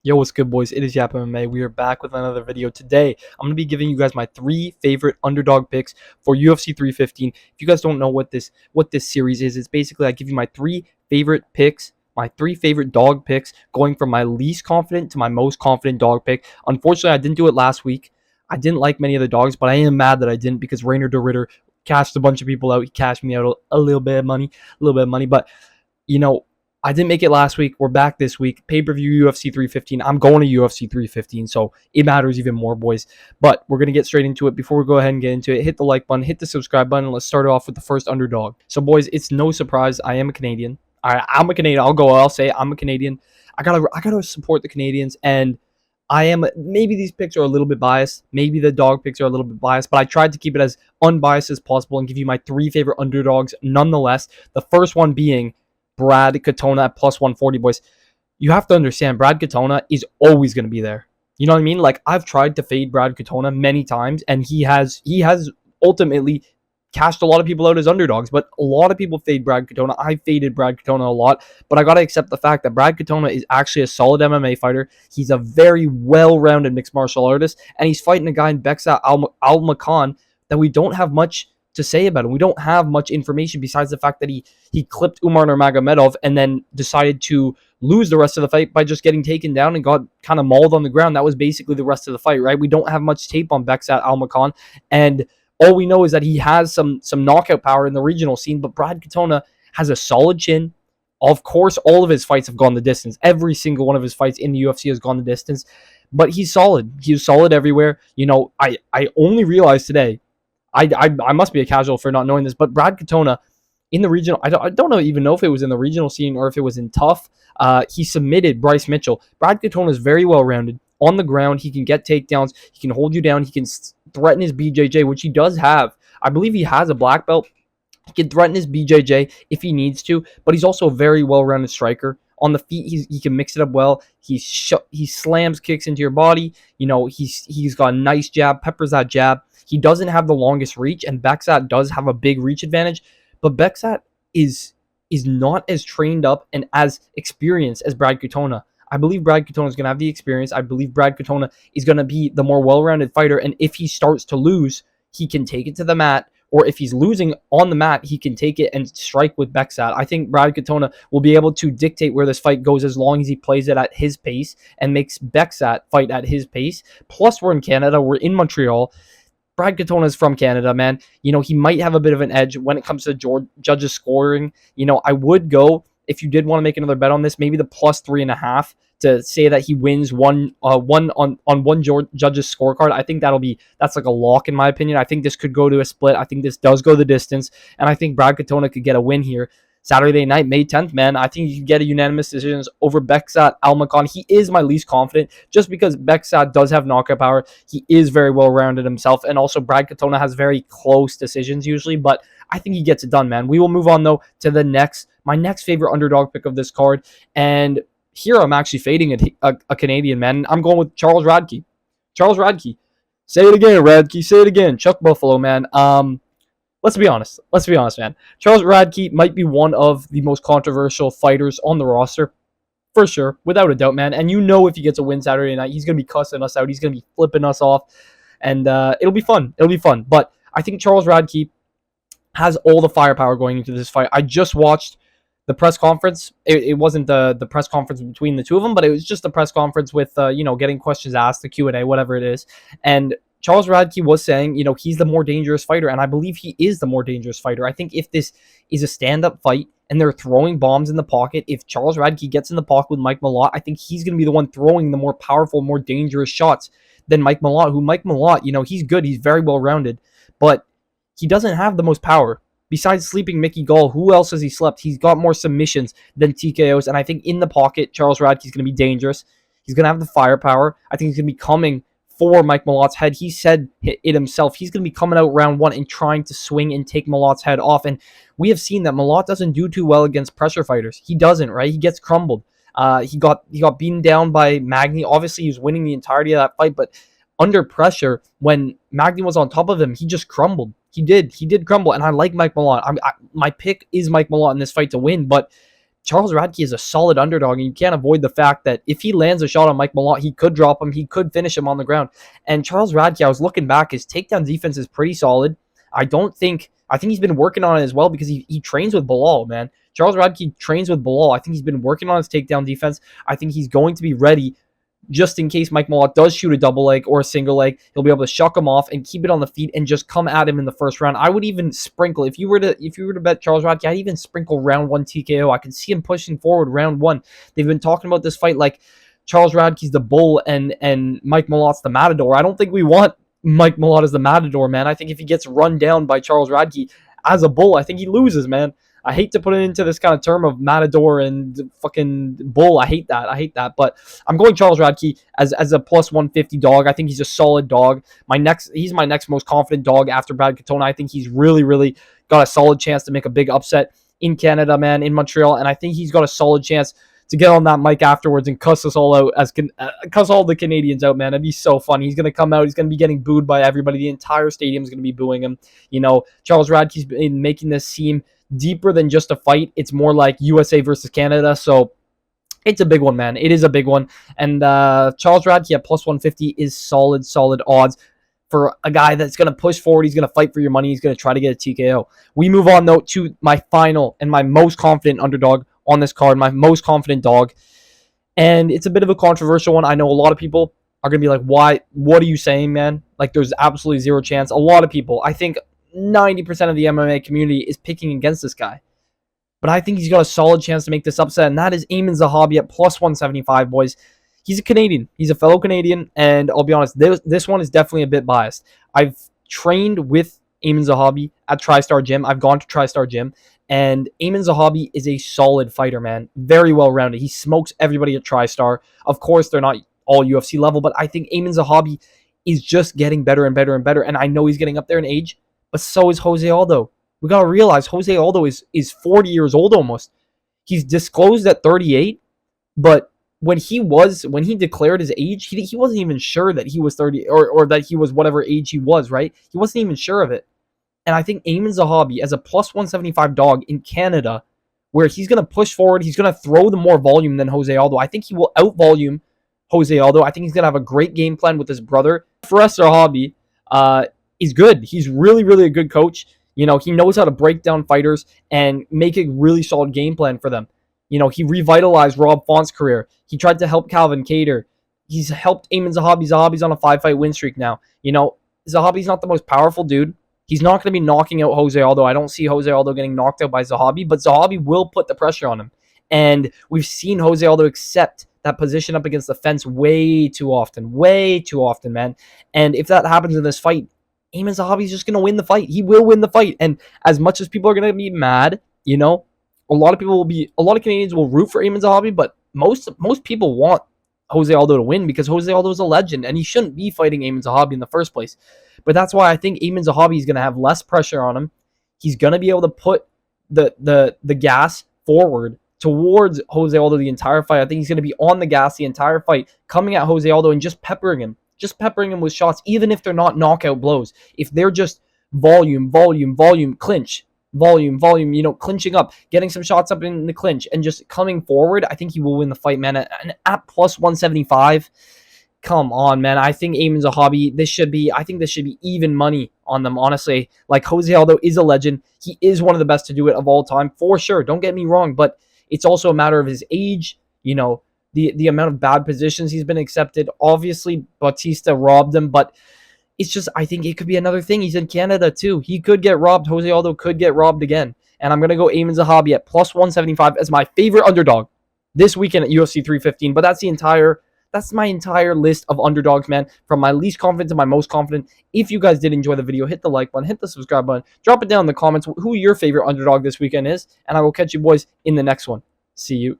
Yo, what's good, boys? It is Yap MMA. We are back with another video. Today, I'm going to be giving you guys my 3 favorite underdog picks for UFC 315. If you guys don't know what this series is, it's basically I give you my 3 favorite picks, my 3 favorite dog picks, going from my least confident to my most confident dog pick. Unfortunately, I didn't do it last week. I didn't like many of the dogs, but I am mad that I didn't because Rainer de Ritter cashed a bunch of people out. He cashed me out a little bit of money, but you know, I didn't make it last week. We're back this week. Pay-per-view UFC 315. I'm going to UFC 315, so it matters even more, boys. But we're going to get straight into it. Before we go ahead and get into it, hit the like button, hit the subscribe button. Let's start it off with the first underdog. So, boys, it's no surprise I am a Canadian. I'm a Canadian. I'll say I'm a Canadian. I gotta support the Canadians, and I am, maybe these picks are a little bit biased. Maybe the dog picks are a little bit biased, but I tried to keep it as unbiased as possible and give you my 3 favorite underdogs nonetheless. The first one being Brad Katona at plus 140, boys. You have to understand, Brad Katona is always going to be there. You know what I mean? Like, I've tried to fade Brad Katona many times, and he has ultimately cashed a lot of people out as underdogs, but a lot of people fade Brad Katona. I faded Brad Katona a lot, but I got to accept the fact that Brad Katona is actually a solid MMA fighter. He's a very well-rounded mixed martial artist, and he's fighting a guy in Beksa Al-Makan that we don't have much to say about him. We don't have much information besides the fact that he clipped Umar Nurmagomedov and then decided to lose the rest of the fight by just getting taken down and got kind of mauled on the ground. That was basically the rest of the fight, right? We don't have much tape on Beksa Al-Makan, and all we know is that he has some knockout power in the regional scene, but Brad Katona has a solid chin. Of course, all of his fights have gone the distance. Every single one of his fights in the UFC has gone the distance, but he's solid. He's solid everywhere. You know, I only realized today, I must be a casual for not knowing this, but Brad Katona in the regional, I don't even know if it was in the regional scene or if it was in Tough. He submitted Bryce Mitchell. Brad Katona is very well rounded on the ground. He can get takedowns. He can hold you down. He can threaten his BJJ, which he does have. I believe he has a black belt. He can threaten his BJJ if he needs to, but he's also a very well-rounded striker. On the feet, he can mix it up well. He slams kicks into your body. You know, he's got a nice jab, peppers that jab. He doesn't have the longest reach, and Beksat does have a big reach advantage, but Beksat is not as trained up and as experienced as Brad Katona. I believe Brad Katona is going to have the experience. I believe Brad Katona is going to be the more well-rounded fighter, and if he starts to lose, he can take it to the mat, or if he's losing on the mat, he can take it and strike with Beksat. I think Brad Katona will be able to dictate where this fight goes as long as he plays it at his pace and makes Beksat fight at his pace. Plus, we're in Canada. We're in Montreal. Brad Katona is from Canada, man. You know, he might have a bit of an edge when it comes to judges scoring. You know, I would go, if you did want to make another bet on this, maybe the plus 3.5 to say that he wins one on one judge's scorecard. I think that's like a lock in my opinion. I think this could go to a split. I think this does go the distance, and I think Brad Katona could get a win here. Saturday night, May 10th, man. I think you can get a unanimous decision over Beksat Al-Makan. He is my least confident just because Beksat does have knockout power. He is very well-rounded himself, and also Brad Katona has very close decisions usually, but I think he gets it done, man. We will move on, though, to my next favorite underdog pick of this card, and here I'm actually fading a Canadian, man. I'm going with Charles Radke. Charles Radke. Say it again, Radke. Say it again. Chuck Buffalo, man. Let's be honest, man. Charles Radke might be one of the most controversial fighters on the roster, for sure, without a doubt, man. And you know if he gets a win Saturday night, he's going to be cussing us out. He's going to be flipping us off, and it'll be fun. It'll be fun. But I think Charles Radke has all the firepower going into this fight. I just watched the press conference. It wasn't the press conference between the two of them, but it was just the press conference with, getting questions asked, the Q&A, whatever it is. And Charles Radke was saying, you know, he's the more dangerous fighter, and I believe he is the more dangerous fighter. I think if this is a stand-up fight and they're throwing bombs in the pocket, if Charles Radke gets in the pocket with Mike Malott, I think he's going to be the one throwing the more powerful, more dangerous shots than Mike Malott, you know, he's good. He's very well-rounded, but he doesn't have the most power. Besides sleeping Mickey Gall, who else has he slept? He's got more submissions than TKOs, and I think in the pocket, Charles Radke is going to be dangerous. He's going to have the firepower. I think he's going to be coming for Mike Malott's head. He said it himself. He's going to be coming out round one and trying to swing and take Malott's head off. And we have seen that Malott doesn't do too well against pressure fighters. He doesn't, right? He gets crumbled. He got beaten down by Magny. Obviously, he was winning the entirety of that fight, but under pressure, when Magny was on top of him, he just crumbled. He did crumble, and I like Mike Malott. My pick is Mike Malott in this fight to win, but Charles Radke is a solid underdog, and you can't avoid the fact that if he lands a shot on Mike Malott, he could drop him, he could finish him on the ground. And Charles Radke, I was looking back, his takedown defense is pretty solid. I think he's been working on it as well because he trains with Bilal, man. Charles Radke trains with Bilal. I think he's been working on his takedown defense. I think he's going to be ready just in case Mike Malott does shoot a double leg or a single leg. He'll be able to shuck him off and keep it on the feet and just come at him in the first round. I would even sprinkle, if you were to bet Charles Radke, I'd even sprinkle round 1 TKO. I can see him pushing forward round 1. They've been talking about this fight like Charles Radke's the bull and Mike Malott's the matador. I don't think we want Mike Malott as the matador, man. I think if he gets run down by Charles Radke as a bull, I think he loses, man. I hate to put it into this kind of term of matador and fucking bull. I hate that. But I'm going Charles Radke as a plus 150 dog. I think he's a solid dog. He's my next most confident dog after Brad Katona. I think he's really, really got a solid chance to make a big upset in Canada, man, in Montreal. And I think he's got a solid chance to get on that mic afterwards and cuss us all out, cuss all the Canadians out, man. It'd be so funny. He's going to come out. He's going to be getting booed by everybody. The entire stadium is going to be booing him. You know, Charles Radke's been making this seem deeper than just a fight. It's more like USA versus Canada. So it's a big one, man. It is a big one. And Charles Radke at plus 150 is solid odds for a guy that's going to push forward. He's going to fight for your money. He's going to try to get a TKO. We move on, though, to my final and my most confident underdog on this card, my most confident dog. And it's a bit of a controversial one. I know a lot of people are going to be like, why? What are you saying, man? Like, there's absolutely zero chance. A lot of people, I think 90% of the MMA community is picking against this guy. But I think he's got a solid chance to make this upset, and that is Amin Zahabi at plus 175, boys. He's a Canadian. He's a fellow Canadian, and I'll be honest, this one is definitely a bit biased. I've trained with Amin Zahabi at TriStar Gym. I've gone to TriStar Gym, and Amin Zahabi is a solid fighter, man. Very well-rounded. He smokes everybody at TriStar. Of course, they're not all UFC level, but I think Amin Zahabi is just getting better and better and better, and I know he's getting up there in age, but so is Jose Aldo. We got to realize Jose Aldo is 40 years old almost. He's disclosed at 38, but when he declared his age, he wasn't even sure that he was 30 or that he was whatever age he was, right? He wasn't even sure of it. And I think Amin Zahabi, as a plus 175 dog in Canada, where he's going to push forward, he's going to throw the more volume than Jose Aldo. I think he will out-volume Jose Aldo. I think he's going to have a great game plan with his brother. Fares Zahabi is good. He's really, really a good coach. You know, he knows how to break down fighters and make a really solid game plan for them. You know, he revitalized Rob Font's career. He tried to help Calvin Kattar. He's helped Amin Zahabi. Zahabi's on a 5-fight win streak now. You know, Zahabi's not the most powerful dude. He's not going to be knocking out Jose Aldo. I don't see Jose Aldo getting knocked out by Zahabi, but Zahabi will put the pressure on him. And we've seen Jose Aldo accept that position up against the fence way too often, man. And if that happens in this fight, Amin Zahabi's just going to win the fight. He will win the fight. And as much as people are going to be mad, you know, a lot of Canadians will root for Amin Zahabi, but most people want Jose Aldo to win because Jose Aldo is a legend and he shouldn't be fighting Amin Zahabi in the first place. But that's why I think Amin Zahabi is going to have less pressure on him. He's going to be able to put the gas forward towards Jose Aldo the entire fight. I think he's going to be on the gas the entire fight, coming at Jose Aldo and just peppering him with shots, even if they're not knockout blows. If they're just volume, clinch, volume, you know, clinching up, getting some shots up in the clinch, and just coming forward, I think he will win the fight, man. And at plus 175, come on, man. I think Amin Zahabi, this should be even money on them, honestly. Like, Jose Aldo is a legend. He is one of the best to do it of all time, for sure. Don't get me wrong, but it's also a matter of his age, you know, the amount of bad positions he's been accepted. Obviously, Bautista robbed him, but it's just, I think it could be another thing. He's in Canada, too. He could get robbed. Jose Aldo could get robbed again. And I'm going to go Amin Zahabi at plus 175 as my favorite underdog this weekend at UFC 315. But that's my entire list of underdogs, man, from my least confident to my most confident. If you guys did enjoy the video, hit the like button, hit the subscribe button, drop it down in the comments who your favorite underdog this weekend is, and I will catch you boys in the next one. See you.